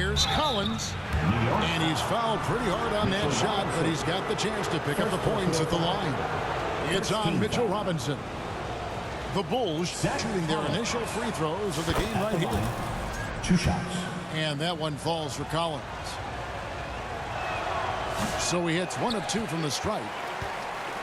Here's Collins. And he's fouled pretty hard on that shot, but he's got the chance to pick up the points at the line. It's on Mitchell Robinson. The Bulls shooting their initial free throws of the game right here. 2 shots. And that one falls for Collins. So he hits 1 of 2 from the stripe.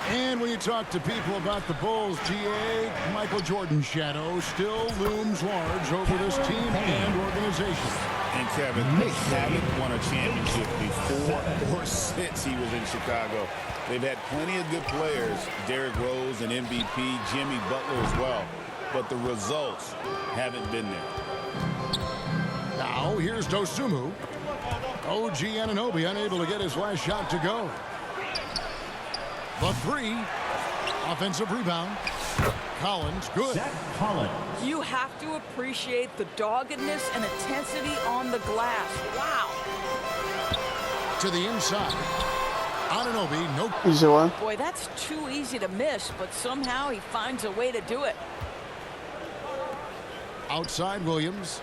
And when you talk to people about the Bulls, GA, Michael Jordan's shadow still looms large over this team and organization. And Kevin, they haven't won a championship before or since he was in Chicago. They've had plenty of good players, Derrick Rose and MVP, Jimmy Butler as well. But the results haven't been there. Now here's Dosunmu. OG Anunoby unable to get his last shot to go. The 3. Offensive rebound. Collins, good. Zach Collins. You have to appreciate the doggedness and intensity on the glass. Wow. To the inside. Anunoby, no. Easy one. Boy, that's too easy to miss, but somehow he finds a way to do it. Outside Williams.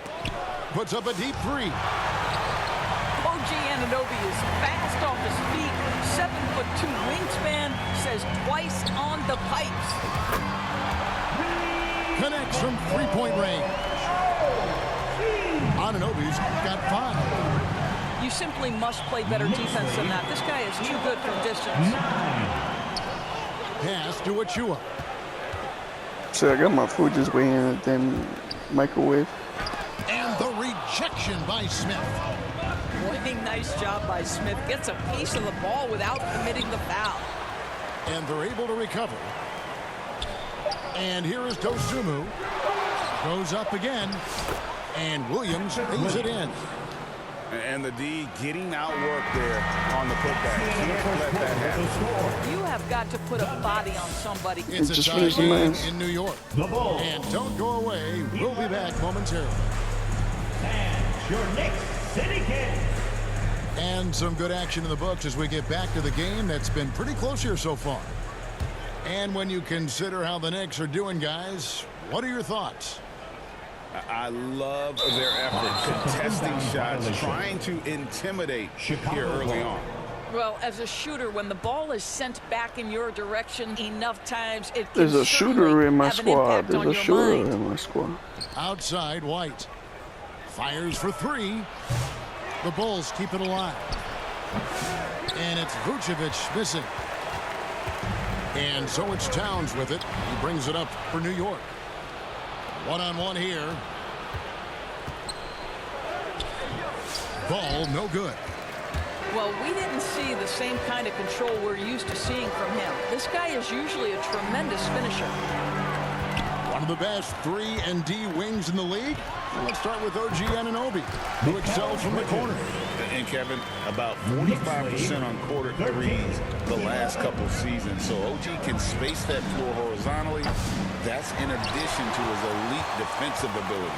Puts up a deep 3. OG Anunoby is fast off his feet. 7'2" wingspan, says twice on the pipes. Connects from 3-point range. Anunoby's got 5. You simply must play better defense than that. This guy is too good from distance. Pass to Achua. So I got my food just waiting in the damn microwave. And the rejection by Smith. Boy, nice job by Smith. Gets a piece of the ball without committing the foul. And they're able to recover. And here is Dosunmu. Goes up again. And Williams lays it in. And the D getting outworked there on the putback. Can't let that happen. You have got to put a body on somebody. It's a Just tie finished the game match. in New York. The Bulls. And don't go away. We'll be back momentarily. And your Knicks City Kings. And some good action in the books as we get back to the game that's been pretty close here so far. And when you consider how the Knicks are doing, guys, what are your thoughts? I love their effort, contesting shots, trying to intimidate here early on. Well, as a shooter, when the ball is sent back in your direction enough times, it can There's a shooter in my have an squad. impact on There's a your shooter mind. in my squad. Outside White. Fires for 3. The Bulls keep it alive. And it's Vucevic missing. And so it's Towns with it. He brings it up for New York. One-on-one here. Ball no good. Well, we didn't see the same kind of control we're used to seeing from him. This guy is usually a tremendous finisher. One of the best 3 and D wings in the league. And let's start with OG Anunoby, who excels from the corner. And Kevin, about 45% on quarter threes the last couple seasons. So OG can space that floor horizontally. That's in addition to his elite defensive ability.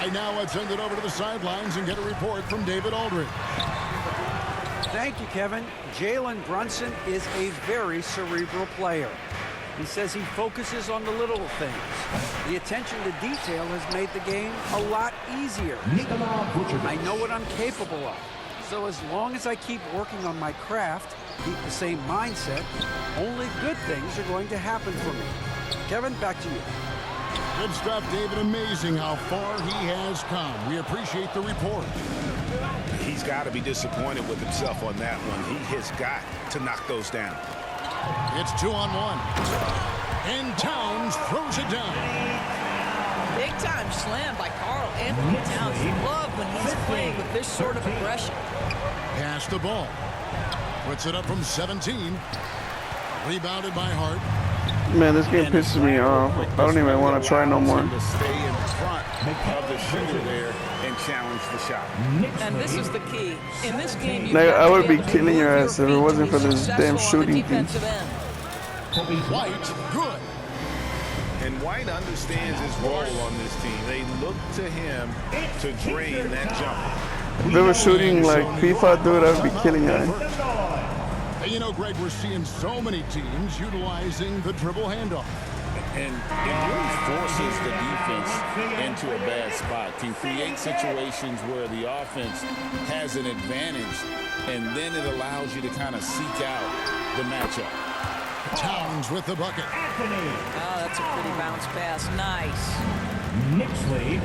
Right now, let's send it over to the sidelines and get a report from David Aldridge. Thank you, Kevin. Jalen Brunson is a very cerebral player. He says he focuses on the little things. The attention to detail has made the game a lot easier. Nikola Vucevic. I know what I'm capable of. So as long as I keep working on my craft, keep the same mindset, only good things are going to happen for me. Kevin, back to you. Good stuff, David. Amazing how far he has come. We appreciate the report. He's got to be disappointed with himself on that one. He has got to knock those down. It's 2-on-1. And Towns throws it down. Big time slam by Karl Anthony Towns. Love when he's playing with this sort of aggression. Pass the ball. Puts it up from 17. Rebounded by Hart. Man, this game pisses me off. I don't even want to try no more. To stay in front of the shooter there and challenge the shot. And this is the key. In this game, you I would be killing your ass if it wasn't for this damn shooting thing. White, good. And White understands his role on this team. They look to him to drain that jumper. If they were shooting like FIFA, dude, I would be killing your ass. Hey, you know, Greg, we're seeing so many teams utilizing the dribble handoff. And it really forces the defense into a bad spot. Can create situations where the offense has an advantage, and then it allows you to kind of seek out the matchup. Towns with the bucket. Oh, that's a pretty bounce pass. Nice. Knicks lead.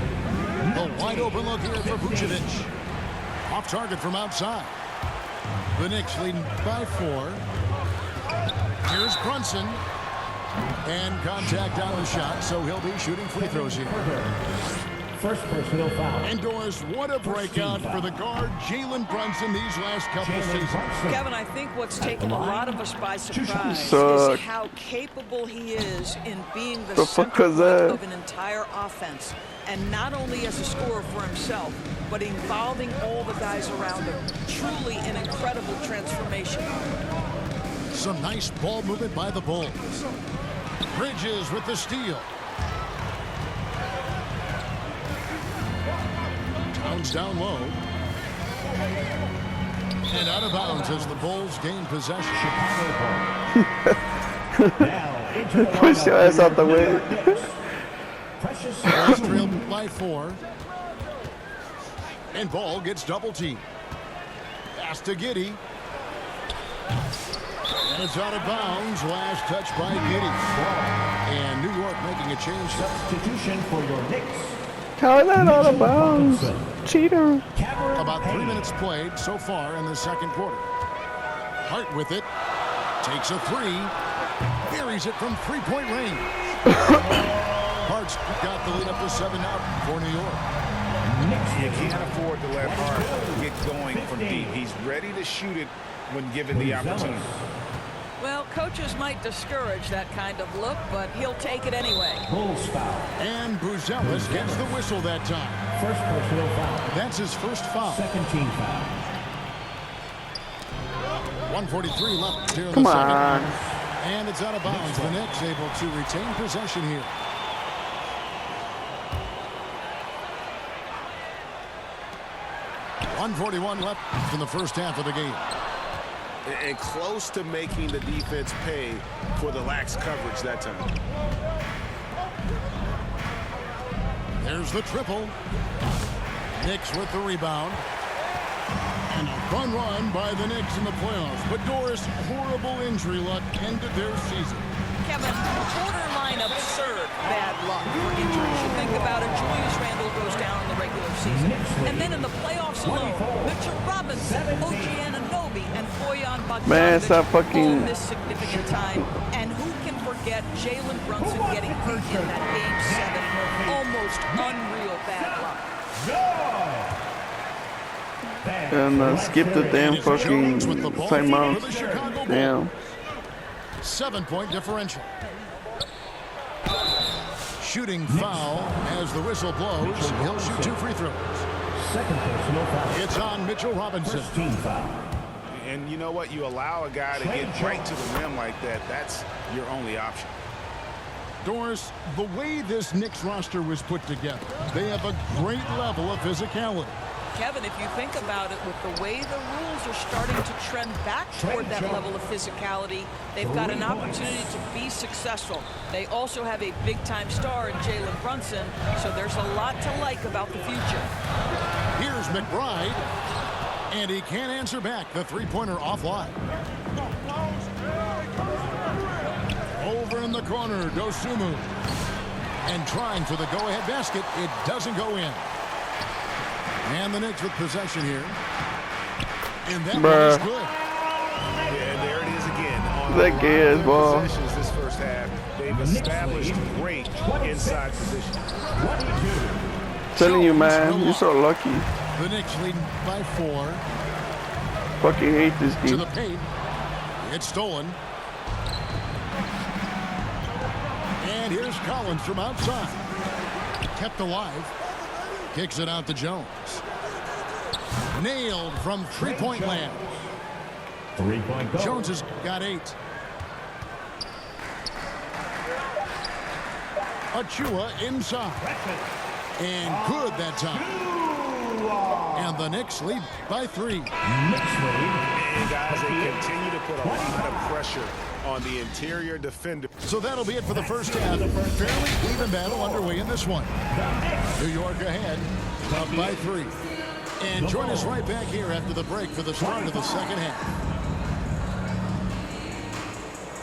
The wide open look here for Vucevic. Off target from outside. The Knicks leading by 4. Here's Brunson. And contact on the shot, so he'll be shooting free throws here. First personal foul. And Doris, what a breakout for the guard, Jalen Brunson, these last couple seasons. Kevin, I think what's taken a lot of us by surprise Suck. is how capable he is in being the The fuck center was that? of an entire offense. And not only as a scorer for himself, but involving all the guys around him. Truly an incredible transformation. Some nice ball movement by the Bulls. Bridges with the steal. Towns down low. And out of bounds as the Bulls gain possession. Push your ass out the way. Bulls trailed by 4. And Ball gets double teamed. Pass to Giddey. And it's out of bounds. Last touch by Giddey. And New York making a change. Substitution for your Knicks. How is that out of bounds? Cheater. About 3 minutes played so far in the second quarter. Hart with it. Takes a 3. Buries it from three-point range. Hart's got the lead up to 7 now for New York. You can't afford to let Hart get going from deep. He's ready to shoot it when given the opportunity. Well, coaches might discourage that kind of look, but he'll take it anyway. Bulls foul. And Buzelis gets the whistle that time. First personal foul. That's his first foul. Second team foul. 1:43 left here in Come the second. on. And it's out of bounds. The Knicks able to retain possession here. .141 left in the first half of the game. And close to making the defense pay for the lax coverage that time. There's the triple. Knicks with the rebound. And a fun run by the Knicks in the playoffs. But Doris, horrible injury luck ended their season. Kevin, borderline absurd bad luck for injuries. You think about it, Julius Randle goes down in the regular season. And then in the playoffs alone, Mitchell Robinson, OG Anunoby, and Bojan Bogdanovic Man, stop fucking- all miss significant time. And who can forget Jalen Brunson getting hurt in that Game 7? Almost unreal bad luck. And skip the damn fucking timeout. Damn. 7-point differential. Shooting foul as the whistle blows. He'll shoot 2 free throws. Second personal foul. It's on Mitchell Robinson. First team foul. And you know what? You allow a guy to get right to the rim like that. That's your only option. Doris, the way this Knicks roster was put together, they have a great level of physicality. Kevin, if you think about it, with the way the rules are starting to trend back toward that level of physicality, they've got an opportunity to be successful. They also have a big-time star in Jalen Brunson, so there's a lot to like about the future. Here's McBride, and he can't answer back. The three-pointer offline. Over in the corner, Dosunmu. And trying for the go-ahead basket. It doesn't go in. And the Knicks with possession here. And that one is good. Yeah, there it is again. On That a gay lot ass of ball. possessions this first half, they've established great inside position. 22. Telling you, man, you're so lucky. The Knicks leading by 4. Fucking hate this To game. the paint. It's stolen. And here's Collins from outside. Kept alive. Kicks it out to Jones. Nailed from three-point land. 3-point goal. Jones has got 8. Achua inside. And good that time. And the Knicks lead by 3. Knicks lead. And guys, they continue to put a lot of pressure on the interior defender. So that'll be it for the first half. Fairly even battle underway in this one. New York ahead, up by 3. And join us right back here after the break for the start of the second half.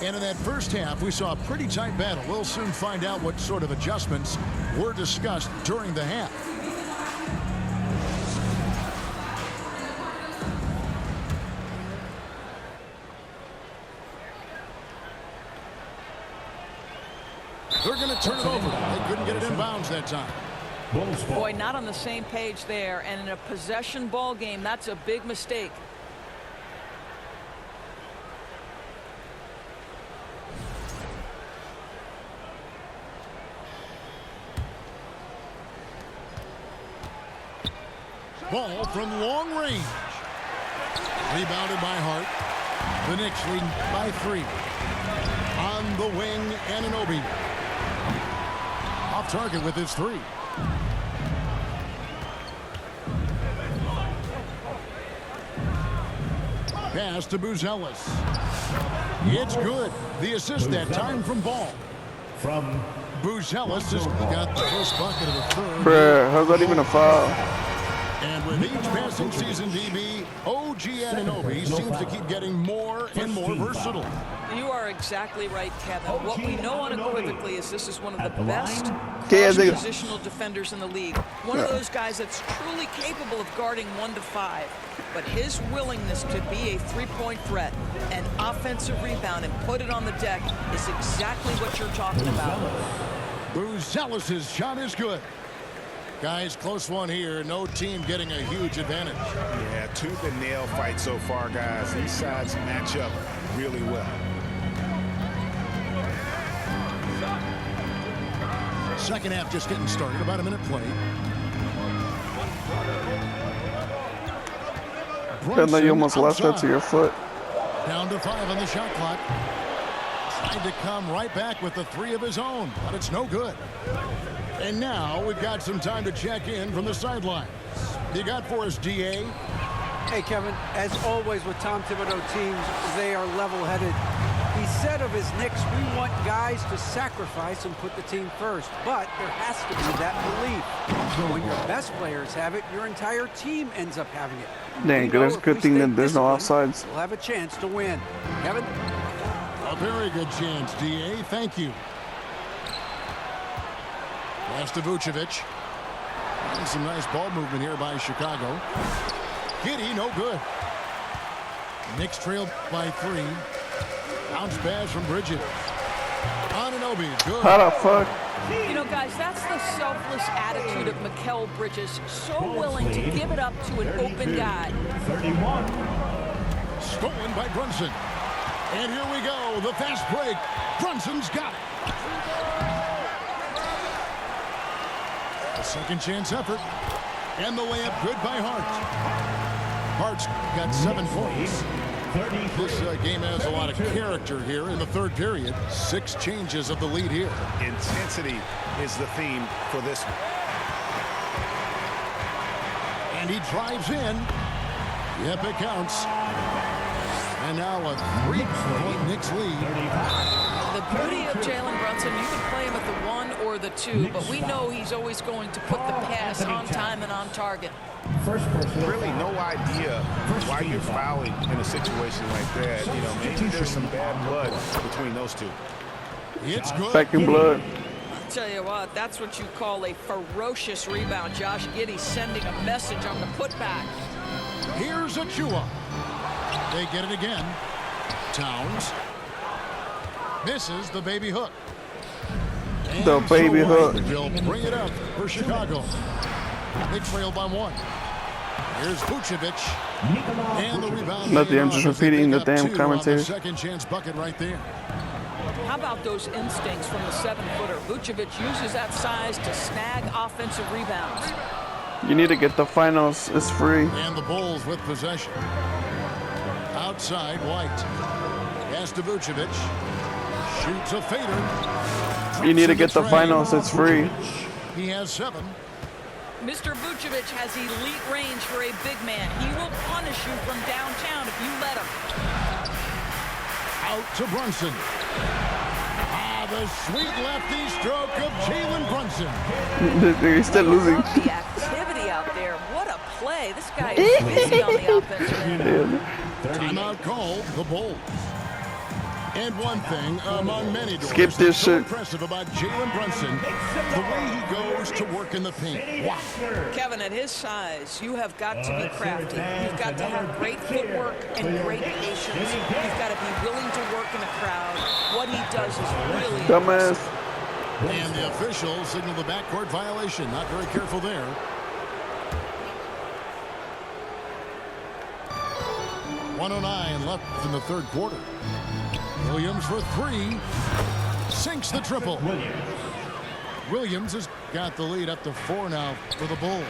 And in that first half, we saw a pretty tight battle. We'll soon find out what sort of adjustments were discussed during the half. They're going to turn it over. They couldn't get it in bounds that time. Boy, not on the same page there. And in a possession ball game, that's a big mistake. Ball from long range. Rebounded by Hart. The Knicks lead by 3. On the wing, Anunoby. Off target with his 3. Pass to Buzelis. It's good. The assist that time from Ball. From Buzelis has got the first bucket of the third. Bruh, how's that even a foul? And with each passing season, DB, OG Anunoby seems to keep getting more and more versatile. You are exactly right, Kevin. What we know unequivocally is this is one of the best positional defenders in the league. One of those guys that's truly capable of guarding 1 to 5. But his willingness to be a three-point threat, an offensive rebound, and put it on the deck is exactly what you're talking about. Buzelis' shot is good. Guys, close one here. No team getting a huge advantage. Yeah, tooth and nail fight so far, guys. These sides match up really well. Second half just getting started. About a minute played. I know you almost lost that to your foot. Down to 5 on the shot clock. Tried to come right back with the 3 of his own, but it's no good. And now we've got some time to check in from the sidelines. You got for us, DA? Hey, Kevin, as always with Tom Thibodeau teams, they are level-headed. He said of his Knicks, we want guys to sacrifice and put the team first. But there has to be that belief. So when your best players have it, your entire team ends up having it. Dang, that's a good thing that there's no offsides. We'll have a chance to win. Kevin? A very good chance, DA. Thank you. Pass to Vucevic. And some nice ball movement here by Chicago. Giddey, no good. Knicks trailed by 3. Bounce pass from Bridges. Anunoby, good. How the fuck? You know, guys, that's the selfless attitude of Mikal Bridges. So willing to give it up to an open guy. 31. Stolen by Brunson. And here we go. The fast break. Brunson's got it. A second chance effort. And the layup good by Hart. Hart's got 7 points. This game has a lot of character here in the third period. 6 changes of the lead here. Intensity is the theme for this one. And he drives in. Yep, it counts. And now a 3-point Knicks lead. The beauty of Jalen Brunson, you can play him at the 1 or the 2, but we know he's always going to put the pass on time and on target. Really no idea why you're fouling in a situation like that. You know, maybe there's some bad blood between those two. It's good. Back in blood. I'll tell you what, that's what you call a ferocious rebound. Josh Giddey sending a message on the putback. Here's Achua. They get it again. Towns. Misses the baby hook. And The baby hook. They'll bring it up for Chicago. They trail by 1. Here's Vucevic. And the rebound. Nothing, I'm just repeating the damn commentary. Second chance bucket right there. How about those instincts from the 7-footer? Vucevic uses that size to snag offensive rebounds. You need to get the finals. It's free. And the Bulls with possession. Outside, White. Pass to Vucevic. Shoots a fader. You need to get the finals. It's free. He has 7. Mr. Vucevic has elite range for a big man. He will punish you from downtown if you let him. Out to Brunson. The sweet lefty stroke of Jalen Brunson. They're still losing. Love the activity out there. What a play. This guy is crazy on the offensive end. Timeout called the Bulls. And one thing among many doors Skip this that's so shit. impressive about Jalen Brunson, the way he goes to work in the paint. Wow. Kevin, at his size, you have got to be crafty. You've got to have great footwork and great patience. You've got to be willing to work in a crowd. What he does is really Dumbass. And the officials signal the backcourt violation. Not very careful there. .109 left in the third quarter. Williams for three. Sinks the triple. Williams has got the lead up to 4 now for the Bulls.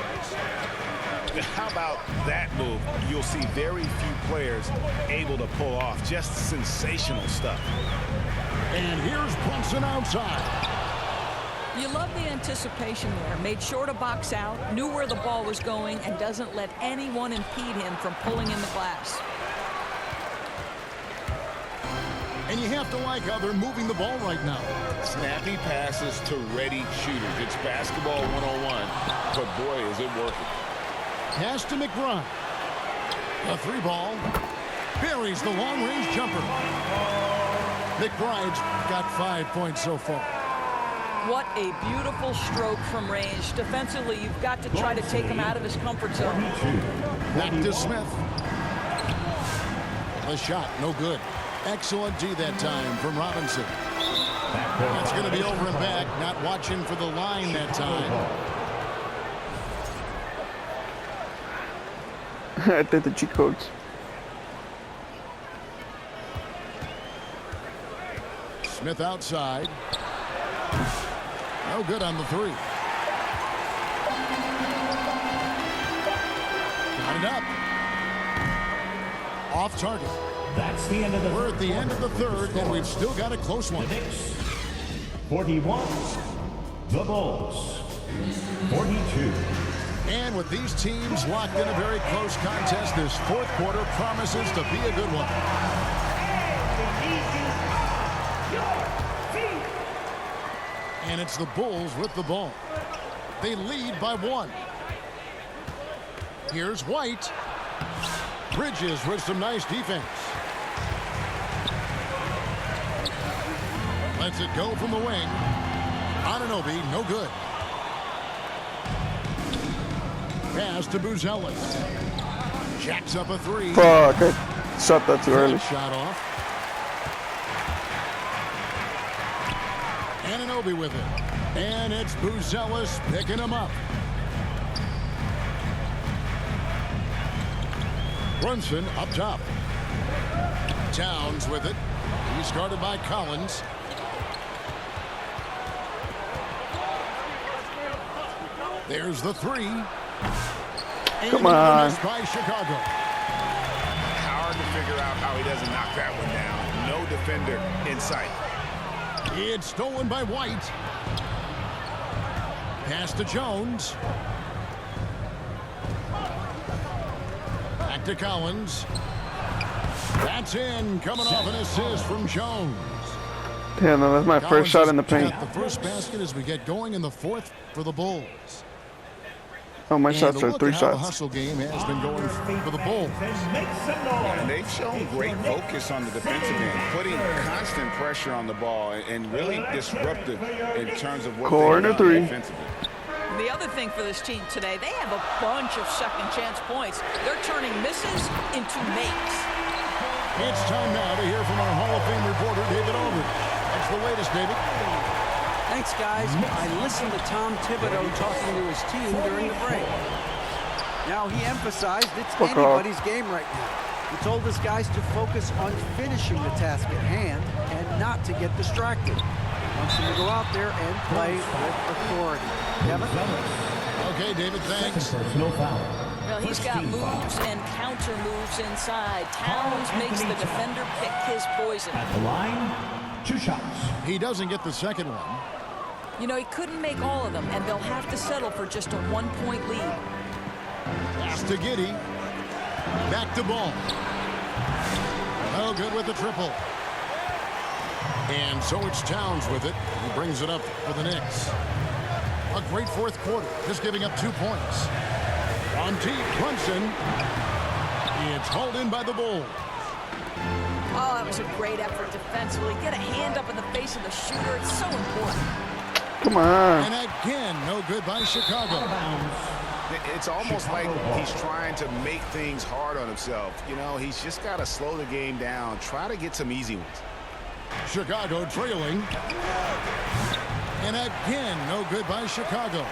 How about that move? You'll see very few players able to pull off. Just sensational stuff. And here's Brunson outside. You love the anticipation there. Made sure to box out, knew where the ball was going, and doesn't let anyone impede him from pulling in the glass. And you have to like how they're moving the ball right now. Snappy passes to ready shooters. It's basketball 101, but boy, is it working. Pass to McBride. A three ball. Buries the long-range jumper. McBride's got 5 points so far. What a beautiful stroke from range. Defensively, you've got to try to take him out of his comfort zone. Back to Smith. The shot, no good. Excellent D that time from Robinson. It's going to be over and back. Not watching for the line that time. I did the cheat codes. Smith outside. No good on the three. Got it up. Off target. That's the end of the We're at the end of the third, and we've still got a close one. The Knicks, 41. The Bulls, 42. And with these teams locked in a very close contest, this fourth quarter promises to be a good one. And it's the Bulls with the ball. They lead by 1. Here's White. Bridges with some nice defense. Lets it go from the wing. Anunoby, no good. Pass to Buzelis. Jacks up a three. Fuck, I shot that too early. Shot off. Anunoby with it. And it's Buzelis picking him up. Brunson up top. Towns with it. He's guarded by Collins. There's the three. Come on. By Chicago. Hard to figure out how he doesn't knock that one down. No defender in sight. It's stolen by White. Pass to Jones. Back to Collins. That's in. Coming off an assist from Jones. Damn, no, that's my first shot in the paint. Got the first basket as we get going in the fourth for the Bulls. Oh, my And shots are look 3 at how the shots. hustle game has been going for the Bulls. Make some noise. And they've shown great focus on the defensive end, putting constant pressure on the ball and really disruptive in terms of what Corner they've done three. defensively. The other thing for this team today, they have a bunch of second chance points. They're turning misses into makes. It's time now to hear from our Hall of Fame reporter, David Aldridge. That's the latest, David. Thanks, guys. I listened to Tom Thibodeau talking to his team during the break. Now, he emphasized it's Fuck off. anybody's game right now. He told his guys to focus on finishing the task at hand and not to get distracted. He wants them to go out there and play with authority. Kevin? Okay, David, thanks. Personal foul. Well, he's got moves and counter moves inside. Towns makes the defender pick his poison. At the line, 2 shots. He doesn't get the second one. You know, he couldn't make all of them, and they'll have to settle for just a 1-point lead. Pass to Giddey. Back to Ball. No good with the triple. And so it's Towns with it. He brings it up for the Knicks. A great fourth quarter, just giving up 2 points. On deep, Brunson. It's hauled in by the Bulls. Oh, that was a great effort defensively. Get a hand up in the face of the shooter. It's so important. Come on. And again, no good by Chicago. It's almost like he's trying to make things hard on himself. You know, he's just got to slow the game down. Try to get some easy ones. Chicago trailing. And again, no good by Chicago.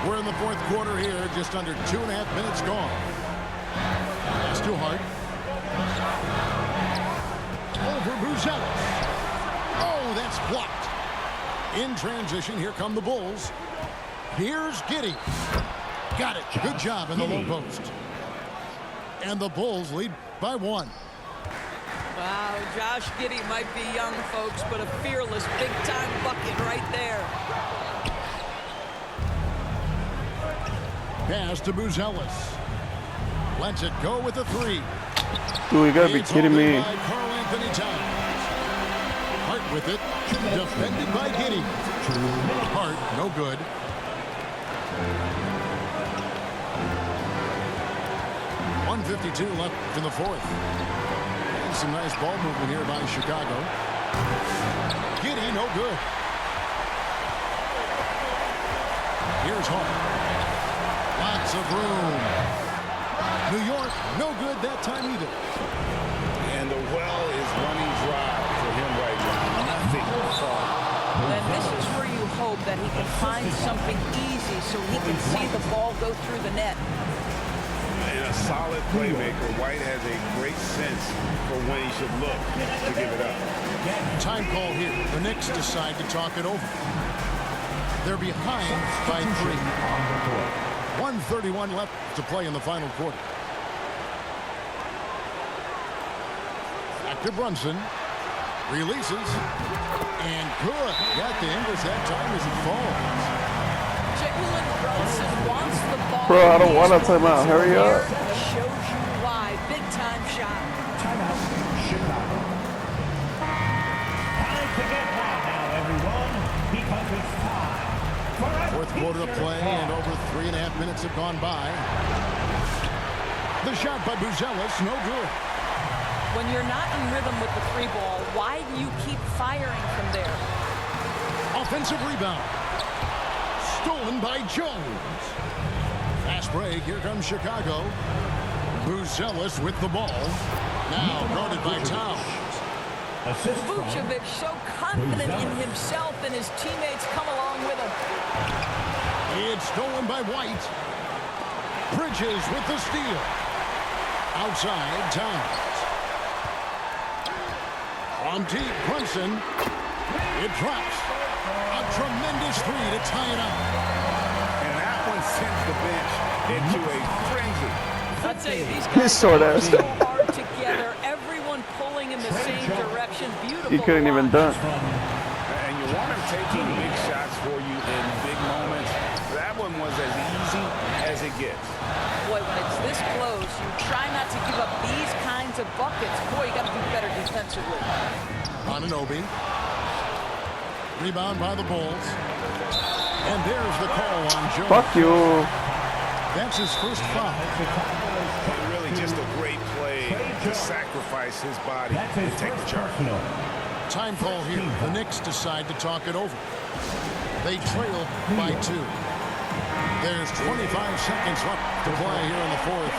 We're in the fourth quarter here, just under 2.5 minutes gone. Pass to Hart. Over Buzelis. Oh, that's blocked. In transition, here come the Bulls. Here's Giddey. Got it. Good job in the low post. And the Bulls lead by 1. Wow, Josh Giddey might be young, folks, but a fearless big-time bucket right there. Pass to Buzelis. Lets it go with a 3. Dude, you gotta be It's kidding opened me. by Karl-Anthony Towns. Hart with it. Defended by Giddey. Hart, no good. .152 left in the fourth. And some nice ball movement here by Chicago. Giddey, no good. Here's Hart. Lots of room. New York, no good that time either. And the well is running dry for him right now. Nothing far. And this is where you hope that he can find something easy so he can see the ball go through the net. And a solid playmaker. White has a great sense for when he should look to give it up. Time call here. The Knicks decide to talk it over. They're behind by 3. 1:31 left to play in the final quarter. Back to Brunson. Releases. And good. Got the English that time as it falls. Jalen Brunson wants the ball. Bro, I don't want a timeout. Hurry up. Shows you why. Big-time shot. Timeout, Chicago. Time to get loud now, everyone, because it's time for a Fourth quarter of feature play, ball. and over 3.5 minutes have gone by. The shot by Buzelis, no good. When you're not in rhythm with the 3 ball, why do you keep firing from there? Offensive rebound. Stolen by Jones. Fast break. Here comes Chicago. Buzelis with the ball. Now guarded by Towns. Assist from Vucevic so confident in himself, and his teammates come along with him. It's stolen by White. Bridges with the steal. Outside, Towns. On deep, Brunson. It drops. A tremendous 3 to tie it up. And that one sends the bench into a frenzy. I'll tell you, these His guys short are ass. so hard together. Everyone pulling in the same direction. Beautiful. He couldn't even launch. dunk. And you want him taking big shots for you in big moments. That one was as easy as it gets. Boy, when it's this close, you try not to give up these kinds of buckets. Boy, you got to do better defensively. Anunoby. Rebound by the Bulls. And there's the call on Jones. Fuck you. That's his first foul. And really just a great play to sacrifice his body That's and his take the first charge. personal. Time call here. The Knicks decide to talk it over. They trail by 2. There's 25 seconds left to play here in the fourth.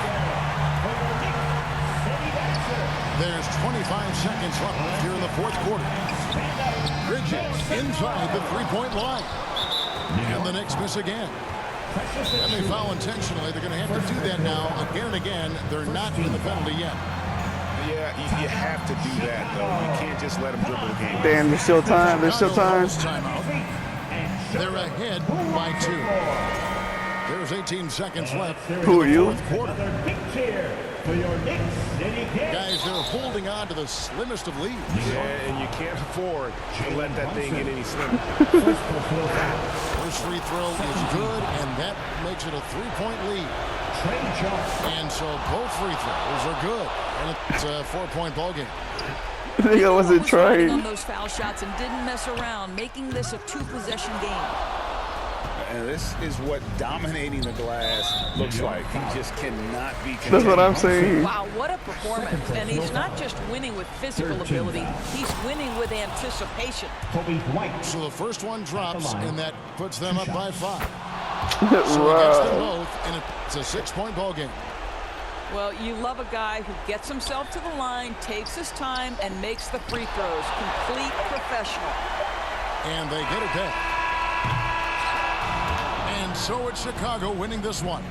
There's 25 seconds left here in the fourth quarter. Bridges inside the 3-point line. And the Knicks miss again. And they foul intentionally. They're going to have to do that now again and again. They're not in the penalty yet. Yeah, you have to do that, though. You can't just let him dribble the game. Damn, there's still time. There's still time. Timeout. They're ahead by 2. There's 18 seconds left. Who are you? Fourth quarter. Another big cheer for your Knicks City Kings. Guys, they're holding on to the slimmest of leads. Yeah, and you can't afford to let that thing get any slimmer. First free throw is good, and that makes it a 3-point lead. Trey Jones. And so both free throws are good, and it's a 4-point ball game. Nigga wasn't Was riding on trying. those foul shots and didn't mess around, making this a two-possession game. And this is what dominating the glass looks like. He just cannot be contained. That's what I'm saying. Wow, what a performance. And he's not just winning with physical ability, he's winning with anticipation. Kobe White. So the first one drops, and that puts them up by 5. So against them Wow. both, and it's a 6-point ball game. Well, you love a guy who gets himself to the line, takes his time, and makes the free throws. Complete professional. And they get it back. And so it's Chicago winning this one.